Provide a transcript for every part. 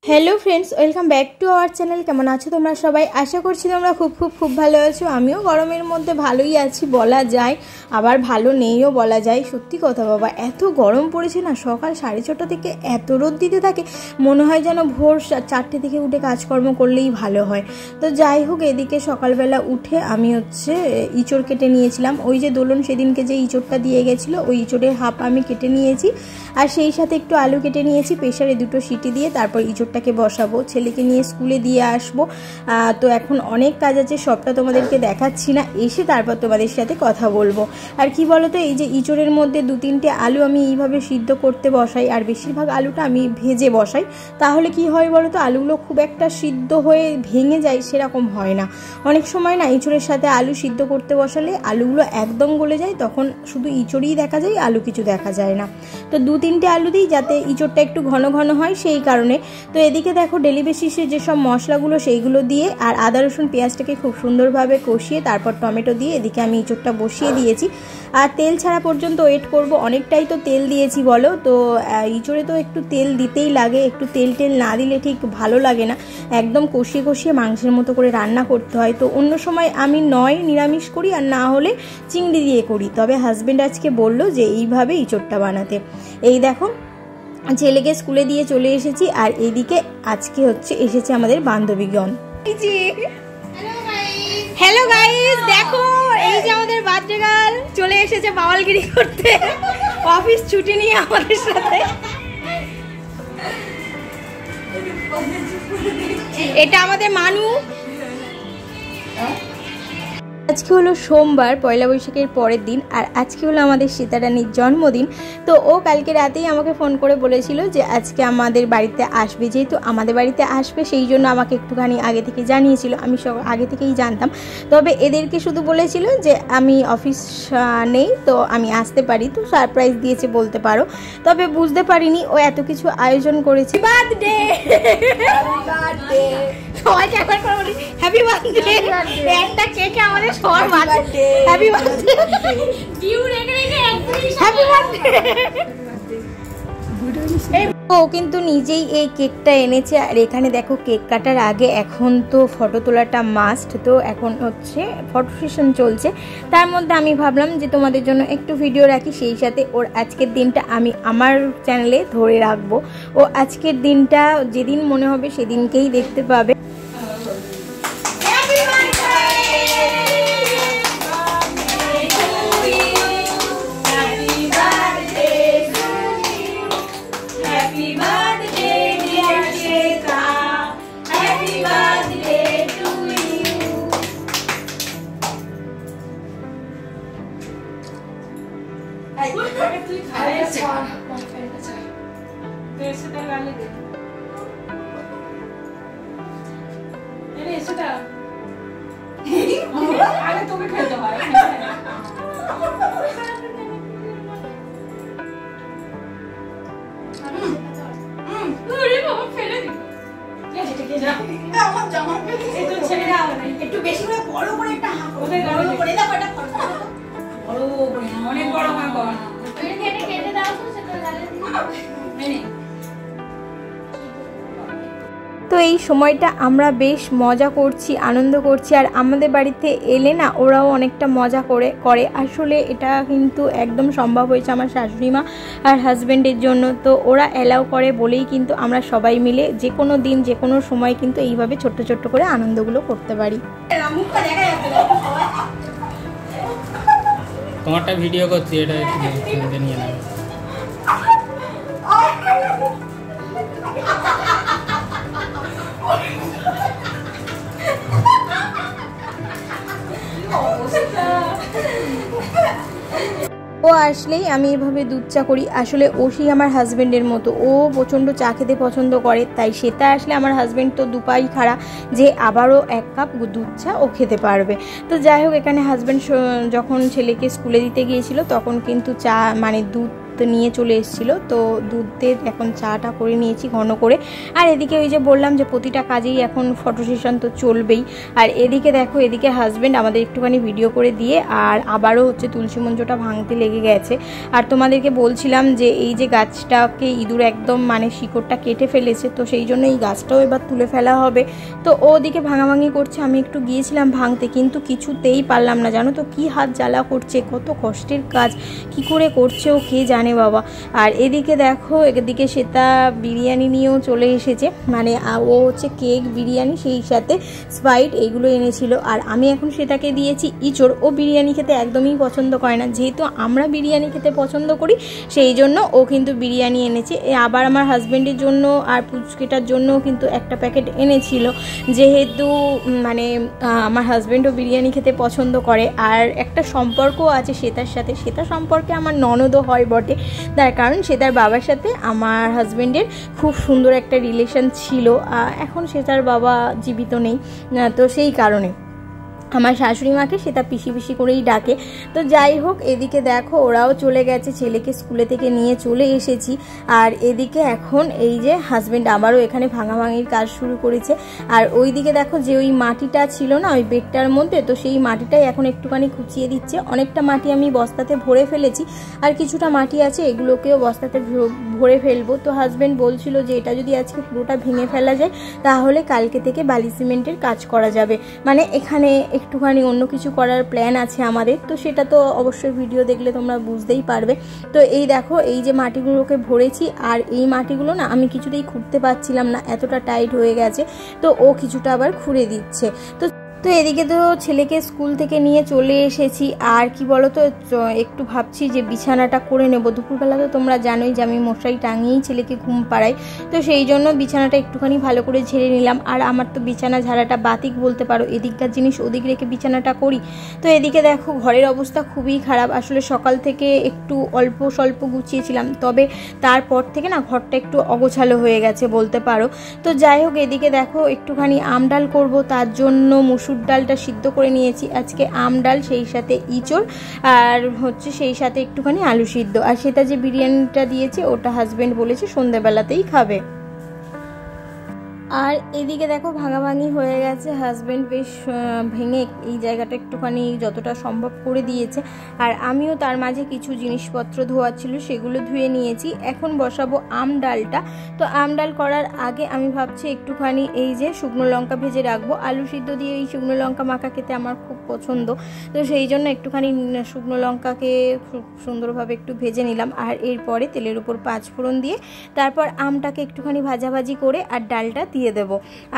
Hello friends welcome back to our channel केमन आछो तोमरा सबाई आशा करछि तोमरा खूब भालो आछो। आमिও गरमेर मध्य भालोई आछि बला যায় আবার ভালো নেইও বলা যায়। সত্যি কথা বাবা এত গরম পড়েছে না, সকাল 6:30 থেকে এত রোদ দিতে থাকে মনে হয় যেন ভোর 4টে থেকে উঠে কাজকর্ম করলেই ভালো হয়। তো যাই হোক এদিকে সকালবেলা উঠে আমি ইঁচড় কেটে নিয়েছিলাম। ওই যে দোলন সেদিনকে যে ইঁচড়টা দিয়ে গেছিলো ওই ইঁচড়ের হাফ আমি কেটে নিয়েছি আর সেই সাথে একটু আলু কেটে নিয়েছি। প্রেসারে 2টো সিটি দিয়ে তারপর ইঁচড়টাকে বসাবো, ছেলেকে নিয়ে স্কুলে দিয়ে আসবো। তো এখন অনেক কাজ আছে, সবটা তোমাদেরকে দেখাচ্ছি না, এসে তারপর তোমাদের সাথে কথা বলবো। আর কি বলো তো, এই যে ইঁচড়ের মধ্যে 2-3টে আলু আমি এইভাবে সিদ্ধ করতে বসাই আর বেশিরভাগ আলুটা আমি ভেজে বসাই। তাহলে কি হয় বলো তো, আলুগুলো খুব একটা সিদ্ধ হয়ে ভেঙে যায় সেরকম হয় না। অনেক সময় না ইঁচড়ের সাথে আলু সিদ্ধ করতে বসালে আলুগুলো একদম গলে যায়, তখন শুধু ইঁচড়ই দেখা যায়, আলু কিছু দেখা যায় না। তো 2-3টে আলু দিই যাতে ইঁচড়টা একটু ঘন ঘন হয় সেই কারণে। তো এদিকে দেখো ডেলি বেসিসে যেসব মশলাগুলো সেইগুলো দিয়ে আর আদা রসুন পেঁয়াজটাকে খুব সুন্দরভাবে কষিয়ে তারপর টমেটো দিয়ে এদিকে আমি ইঁচড়টা বসিয়ে দিয়েছি। আর তেল ছাড়া পর্যন্ত ওয়েট করব, অনেকটাই তো তেল দিয়েছি বলো। তো ইঁচড়ে তো একটু তেল দিতেই লাগে, একটু তেল না দিলে ঠিক ভালো লাগে না। একদম কষিয়ে কষিয়ে মাংসের মতো করে রান্না করতে হয়। তো অন্য সময় আমি নয় নিরামিষ করি আর না হলে চিংড়ি দিয়ে করি, তবে হাজবেন্ড আজকে বললো যে এইভাবে ইঁচড়টা বানাতে। এই দেখো ছেলেকে স্কুলে দিয়ে চলে এসেছি আর এইদিকে আজকে এসেছে আমাদের বান্ধবীগণ। হ্যালো গাইস, দেখো এই যে আমাদের বার্থডে গার্ল চলে এসেছে বাওয়ালগিরি করতে, অফিস ছুটি নিয়ে আমাদের সাথে। এটা আমাদের মানু। আজকে হলো সোমবার, পয়লা বৈশাখের পরের দিন, আর আজকে হলো আমাদের সীতারানীর জন্মদিন। তো ও কালকে রাতেই আমাকে ফোন করে বলেছিল যে আজকে আমাদের বাড়িতে আসবে। যেহেতু আমাদের বাড়িতে আসবে সেই জন্য আমাকে একটুখানি আগে থেকে জানিয়েছিল, আমি সব আগে থেকেই জানতাম। তবে এদেরকে শুধু বলেছিল যে আমি অফিস নেই তো আমি আসতে পারি, তো সারপ্রাইজ দিয়েছে বলতে পারো। তবে বুঝতে পারিনি ও এত কিছু আয়োজন করেছে। বার্থডে সবাইকে একবার করে বলি হ্যাপি বার্থডে। একটা কেকে আমাদের সবার বার্থডে, হ্যাপি বার্থডে ডিউ রেখে রেখে একদম হ্যাপি বার্থডে। ও কিন্তু নিজেই এই কেকটা এনেছে। আর এখানে দেখো কেক কাটার আগে এখন তো ফটো তোলাটা মাস্ট, তো এখন ফটো সেশন চলছে। তার মধ্যে আমি ভাবলাম যে তোমাদের জন্য একটু ভিডিও রাখি, সেই সাথে ওর আজকের দিনটা আমি আমার চ্যানেলে ধরে রাখবো। ও আজকের দিনটা যেদিন মনে হবে সেদিনকেই দেখতে পাবে। একটু বেশি করে বড় করে একটা অনেক বড় কেটে দাও তো সেটা তো এই সময়টা আমরা বেশ মজা করছি, আনন্দ করছি। আর আমাদের বাড়িতে এলে না ওরাও অনেকটা মজা করে। আসলে এটা কিন্তু একদম সম্ভব হয়েছে আমার শাশুড়ি মা আর হাজব্যান্ডের জন্য। তো ওরা অ্যালাউ করে বলেই কিন্তু আমরা সবাই মিলে যে কোনো দিন যে কোনো সময় কিন্তু এইভাবে ছোট্ট ছোট্ট করে আনন্দগুলো করতে পারি। তোমারটা ভিডিও করছি, এটা একটু নিয়ে নাও। ও আসলেই আমি এভাবে দুধ চা করি। আসলে ও সেই আমার হাজব্যান্ডের মতো, ও প্রচণ্ড চা খেতে পছন্দ করে, তাই সেটা আসলে আমার হাজব্যান্ড তো দুপাই খাড়া যে আবারও 1 কাপ দুধ চা ও খেতে পারবে। তো যাই হোক এখানে হাজব্যান্ড যখন ছেলেকে স্কুলে দিতে গিয়েছিল তখন কিন্তু চা মানে দুধ নিয়ে চলে এসেছিলো, তো দুধ দিয়ে এখন চাটা করে নিয়েছি ঘন করে। আর এদিকে ওই যে বললাম যে প্রতিটা কাজেই এখন ফটো সেশন তো চলবেই। আর এদিকে দেখো, এদিকে হাজব্যান্ড আমাদের একটুখানি ভিডিও করে দিয়ে আর আবারও হচ্ছে তুলসী মঞ্চটা ভাঙতে লেগে গেছে। আর তোমাদেরকে বলছিলাম যে এই যে গাছটাকে ইঁদুর একদম মানে শিকড়টা কেটে ফেলেছে, তো সেই জন্য এই গাছটাও এবার তুলে ফেলা হবে। তো ও ওদিকে ভাঙাভাঙি করছে, আমি একটু গিয়েছিলাম ভাঙতে, কিন্তু কিছুতেই পারলাম না, জানো তো কি হাত জ্বালা করছে, কত কষ্টের কাজ, কি করে করছে ও কে জানে বাবা। আর এদিকে দেখো, এদিকে শ্বেতা বিরিয়ানি নিয়েও চলে এসেছে, মানে ও হচ্ছে কেক, বিরিয়ানি, সেই সাথে স্প্রাইট এইগুলো এনেছিল। আর আমি এখন শ্বেতাকে দিয়েছি ইঁচড়। ও বিরিয়ানি খেতে একদমই পছন্দ করে না, যেহেতু আমরা বিরিয়ানি খেতে পছন্দ করি সেই জন্য ও কিন্তু বিরিয়ানি এনেছে। আবার আমার হাজব্যান্ডের জন্য আর পুচকেটার জন্য কিন্তু একটা প্যাকেট এনেছিল, যেহেতু মানে আমার হাজব্যান্ডও বিরিয়ানি খেতে পছন্দ করে। আর একটা সম্পর্ক আছে শ্বেতার সাথে, শ্বেতা সম্পর্কে আমার ননদও হয় বটে, তার কারণ শ্বেতার বাবার সাথে আমার হাজব্যান্ডের খুব সুন্দর একটা রিলেশন ছিল। এখন শ্বেতার বাবা জীবিত নেই, তো সেই কারণে আমার শাশুড়ি মাকে সেটা পিসি পিসি করেই ডাকে। তো যাই হোক, এদিকে দেখো ওরাও চলে গেছে, ছেলেকে স্কুলে থেকে নিয়ে চলে এসেছি। আর এদিকে এখন এই যে হাজব্যান্ড আবারও এখানে ভাঙাভাঙির কাজ শুরু করেছে। আর ওইদিকে দেখো যে ওই মাটিটা ছিল না ওই বেডটার মধ্যে, তো সেই মাটিটাই এখন একটুখানি খুঁচিয়ে দিচ্ছে। অনেকটা মাটি আমি বস্তাতে ভরে ফেলেছি, আর কিছুটা মাটি আছে, এগুলোকেও বস্তাতে ভরে ফেলবো। তো হাজব্যান্ড বলছিল যে এটা যদি আজকে পুরোটা ভেঙে ফেলা যায় তাহলে কালকে থেকে বালি সিমেন্টের কাজ করা যাবে, মানে এখানে একটুখানি অন্য কিছু করার প্ল্যান আছে আমাদের। তো সেটা তো অবশ্যই ভিডিও দেখলে তোমরা বুঝতেই পারবে। তো এই দেখো, এই যে মাটিগুলোকে ভরেছি, আর এই মাটিগুলো না আমি কিছুতেই খুঁড়তে পারছিলাম না, এতটা টাইট হয়ে গেছে। তো ও কিছুটা আবার খুঁড়ে দিচ্ছে। তো এদিকে তো ছেলেকে স্কুল থেকে নিয়ে চলে এসেছি। আর কি বলো তো, একটু ভাবছি যে বিছানাটা করে নেব। দুপুরবেলা তো তোমরা জানোই যে আমি মশারি টাঙিয়েই ছেলেকে ঘুম পাড়াই, তো সেই জন্য বিছানাটা একটুখানি ভালো করে ঝেড়ে নিলাম। আর আমার তো বিছানা ঝাড়াটা বাতিক বলতে পারো, এদিককার জিনিস ওদিক রেখে বিছানাটা করি। তো এদিকে দেখো ঘরের অবস্থা খুবই খারাপ, আসলে সকাল থেকে একটু অল্প স্বল্প গুছিয়েছিলাম, তবে তারপর থেকে না ঘরটা একটু অগোছালো হয়ে গেছে বলতে পারো। তো যাই হোক, এদিকে দেখো একটুখানি আম ডাল করবো, তার জন্য মুসুর ডালটা সিদ্ধ করে নিয়েছি আজকে, আম ডাল, সেই সাথে ইঁচড়, আর হচ্ছে সেই সাথে একটুখানি আলু সিদ্ধ। আর সেটা যে বিরিয়ানিটা দিয়েছে ওটা হাজব্যান্ড বলেছে সন্ধ্যাবেলাতেই খাবে। আর এদিকে দেখো ভাঙাভাঙি হয়ে গেছে, হাজব্যান্ড বেশ ভেঙে এই জায়গাটা একটুখানি যতটা সম্ভব করে দিয়েছে। আর আমিও তার মাঝে কিছু জিনিসপত্র ধোয়া ছিল সেগুলো ধুয়ে নিয়েছি। এখন বসাবো আম ডালটা। তো আম ডাল করার আগে আমি ভাবছি একটুখানি এই যে শুকনো লঙ্কা ভেজে রাখবো। আলু সিদ্ধ দিয়ে এই শুকনো লঙ্কা মাখা খেতে আমার খুব পছন্দ, তো সেই জন্য একটুখানি শুকনো লঙ্কাকে খুব সুন্দরভাবে একটু ভেজে নিলাম। আর এরপরে তেলের উপর 5 ফোড়ন দিয়ে তারপর আমটাকে একটুখানি ভাজাভাজি করে আর ডালটা দিয়ে দেব।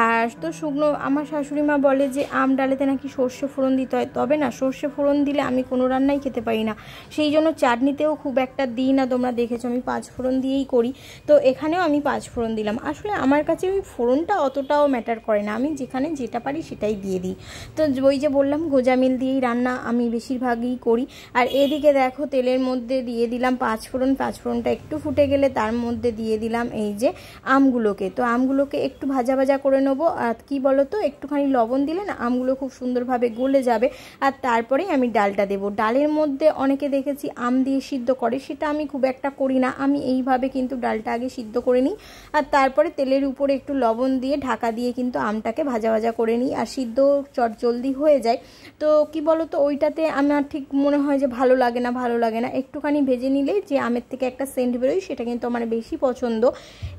আর তো শুকনো, আমার শাশুড়ি মা বলে যে আম ডালেতে নাকি সর্ষে ফোড়ন দিতে হয়, তবে না সর্ষে ফোড়ন দিলে আমি কোনো রান্নাই খেতে পারি না, সেই জন্য চাটনিতেও খুব একটা দিই না। তোমরা দেখেছো আমি 5 ফোড়ন দিয়েই করি, তো এখানেও আমি 5 ফোড়ন দিলাম। আসলে আমার কাছে ওই ফোড়নটা অতটাও ম্যাটার করে না, আমি যেখানে যেটা পারি সেটাই দিয়ে দিই। তো ওই যে বললাম গোজামিল দিয়েই রান্না আমি বেশিরভাগই করি। আর এদিকে দেখো তেলের মধ্যে দিয়ে দিলাম 5 ফোড়ন। 5 ফোড়নটা একটু ফুটে গেলে তার মধ্যে দিয়ে দিলাম এই যে আমগুলোকে। তো আমগুলোকে একটু ভাজা ভাজা করে নেবো। আর কি বলো তো, একটুখানি লবণ দিলে না আমগুলো খুব সুন্দরভাবে গলে যাবে। আর তারপরেই আমি ডালটা দেবো। ডালের মধ্যে অনেকে দেখেছি আম দিয়ে সিদ্ধ করে, সেটা আমি খুব একটা করি না, আমি এইভাবে কিন্তু ডালটা আগে সিদ্ধ করে নিই আর তারপরে তেলের উপরে একটু লবণ দিয়ে ঢাকা দিয়ে কিন্তু আমটাকে ভাজা ভাজা করে নিই, আর সিদ্ধ চটজলদি হয়ে যায়। তো কি বলো তো, ওইটাতে আমার ঠিক মনে হয় যে ভালো লাগে না, একটুখানি ভেজে নিলে যে আমের থেকে একটা সেন্ট বেরোয় সেটা কিন্তু আমার বেশি পছন্দ।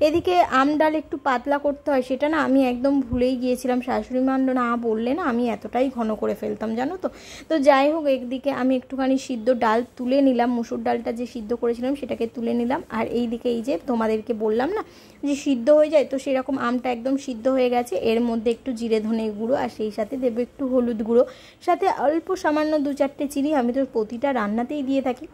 এদিকে আম ডাল একটু পাতলা করতে হয়, সেটা না আমি একদম ভুলেই গিয়েছিলাম, শাশুড়ি মা না বললে না আমি এতটাই ঘন করে ফেলতাম জানো তো। তো যাই হোক, একদিকে আমি একটুখানি সিদ্ধ ডাল তুলে নিলাম, মুসুর ডালটা যে সিদ্ধ করেছিলাম সেটাকে তুলে নিলাম। আর এইদিকে এই যে তোমাদেরকে বললাম না যে সিদ্ধ হয়ে যায়, তো সেরকম আমটা একদম সিদ্ধ হয়ে গেছে। এর মধ্যে একটু জিরে ধনে গুঁড়ো আর সেই সাথে দেবো একটু হলুদ গুঁড়ো, সাথে অল্প সামান্য 2-4টে চিনি। আমি তো প্রতিটা রান্নাতেই দিয়ে থাকি,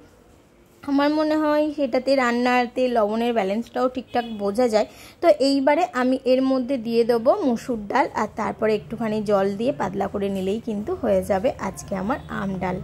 আমার মনে হয় সেটাতে রান্নাতে লবণের ব্যালেন্সটাও ঠিকঠাক বোঝা যায়। তো এইবারে আমি এর মধ্যে দিয়ে দেবো মুসুর ডাল, আর তারপরে একটুখানি জল দিয়ে পাতলা করে নিলেই কিন্তু হয়ে যাবে আজকে আমার আম ডাল।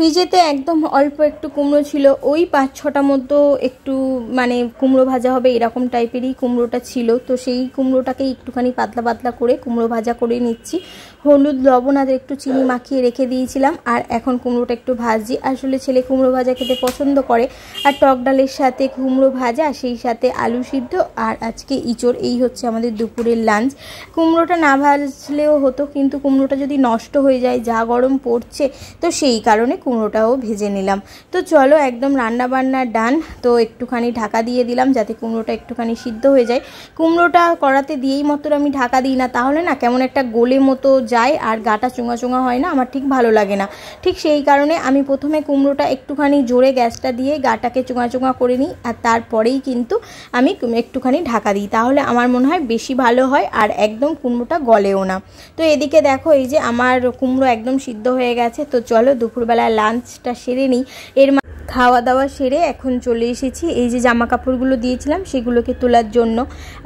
ফ্রিজেতে একদম অল্প একটু কুমড়ো ছিল, ওই 5-6টা মতো একটু মানে কুমড়ো ভাজা হবে এরকম টাইপেরই কুমড়োটা ছিল। তো সেই কুমড়োটাকে একটুখানি পাতলা পাতলা করে কুমড়ো ভাজা করে নিচ্ছি। হলুদ লবণ আর একটু চিনি মাখিয়ে রেখে দিয়েছিলাম, আর এখন কুমড়োটা একটু ভাজি। আসলে ছেলে কুমড়ো ভাজা খেতে পছন্দ করে, আর টক ডালের সাথে কুমড়ো ভাজা, সেই সাথে আলু সিদ্ধ আর আজকে ইঁচড়। এই হচ্ছে আমাদের দুপুরের লাঞ্চ। কুমড়োটা না ভাজলেও হতো, কিন্তু কুমড়োটা যদি নষ্ট হয়ে যায়, যা গরম পড়ছে, তো সেই কারণে কুমড়োটাও ভেজে নিলাম। তো চলো একদম রান্না বান্না ডান। তো একটুখানি ঢাকা দিয়ে দিলাম যাতে কুমড়োটা একটুখানি সিদ্ধ হয়ে যায়। কুমড়োটা কড়াতে দিয়েই মতো আমি ঢাকা দিই না, তাহলে না কেমন একটা গোলে মতো যায় আর গাটা চুঙা চুঙা হয় না, আমার ঠিক ভালো লাগে না। ঠিক সেই কারণে আমি প্রথমে কুমড়োটা একটুখানি জোরে গ্যাসটা দিয়ে গাটাকে চুঙা চুঙা করে নিই, আর তারপরেই কিন্তু আমি একটুখানি ঢাকা দিই, তাহলে আমার মনে হয় বেশি ভালো হয় আর একদম কুমড়োটা গলেও না। তো এদিকে দেখো এই যে আমার কুমড়ো একদম সিদ্ধ হয়ে গেছে। তো চলো দুপুরবেলা লাঞ্চটা সেরে নিই। এর খাওয়া দাওয়া সেরে এখন চলে এসেছি এই যে জামা কাপড়গুলো দিয়েছিলাম সেগুলোকে তোলার জন্য,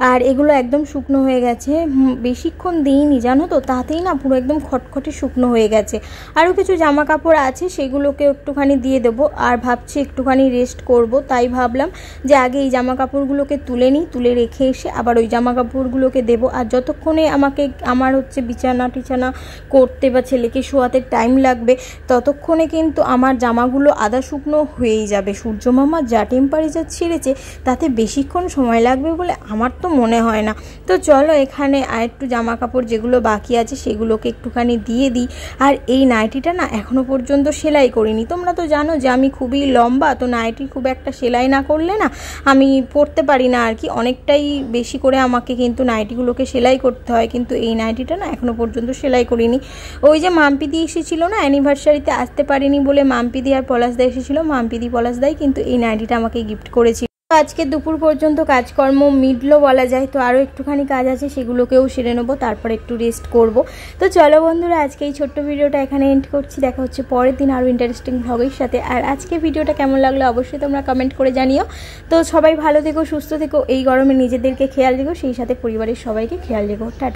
আর এগুলো একদম শুকনো হয়ে গেছে। বেশিক্ষণ দিইনি জানো তো, তাতেই না পুরো একদম খটখটে শুকনো হয়ে গেছে। আরও কিছু জামা কাপড় আছে, সেগুলোকে একটুখানি দিয়ে দেবো, আর ভাবছি একটুখানি রেস্ট করব। তাই ভাবলাম যে আগে এই জামা কাপড়গুলোকে তুলে নিই, তুলে রেখে এসে আবার ওই জামা কাপড়গুলোকে দেবো। আর যতক্ষণে আমার হচ্ছে বিছানা টিছানা করতে বা ছেলেকে শোয়াতে টাইম লাগবে, ততক্ষণে কিন্তু আমার জামাগুলো আধা শুকনো হয়েই যাবে। সূর্য মামা যা টেম্পারেচার ছেড়েছে, তাতে বেশিক্ষণ সময় লাগবে বলে আমার তো মনে হয় না। তো চলো এখানে আর একটু জামা কাপড় যেগুলো বাকি আছে সেগুলোকে একটুখানি দিয়ে দিই। আর এই নাইটিটা না এখনো পর্যন্ত সেলাই করিনি। তোমরা তো জানো যে আমি খুবই লম্বা, তো নাইটি খুব একটা সেলাই না করলে না আমি পরতে পারি না আর কি। অনেকটাই বেশি করে আমাকে কিন্তু নাইটিগুলোকে সেলাই করতে হয়, কিন্তু এই নাইটিটা না এখনো পর্যন্ত সেলাই করিনি। ওই যে মাম্পিদি এসেছিল না অ্যানিভার্সারিতে, আসতে পারিনি বলে মাম্পিদি আর পলাশদা এসেছিল। মাম্পিদি পলাশদাই কিন্তু এই নাইটিটা আমাকে গিফট করেছিল। আজকে দুপুর পর্যন্ত কাজকর্ম মিটলো বলা যায়। তো আরও একটুখানি কাজ আছে, সেগুলোকেও সেরে নেবো, তারপর একটু রেস্ট করব। তো চলো বন্ধুরা আজকে এই ছোট্ট ভিডিওটা এখানে এন্ড করছি। দেখা হচ্ছে পরের দিন আরও ইন্টারেস্টিং ভ্লগের সাথে। আর আজকে ভিডিওটা কেমন লাগলো অবশ্যই তোমরা কমেন্ট করে জানিও। তো সবাই ভালো থেকো, সুস্থ থেকো, এই গরমে নিজেদেরকে খেয়াল রেখো, সেই সাথে পরিবারের সবাইকে খেয়াল রেখো। টাটা।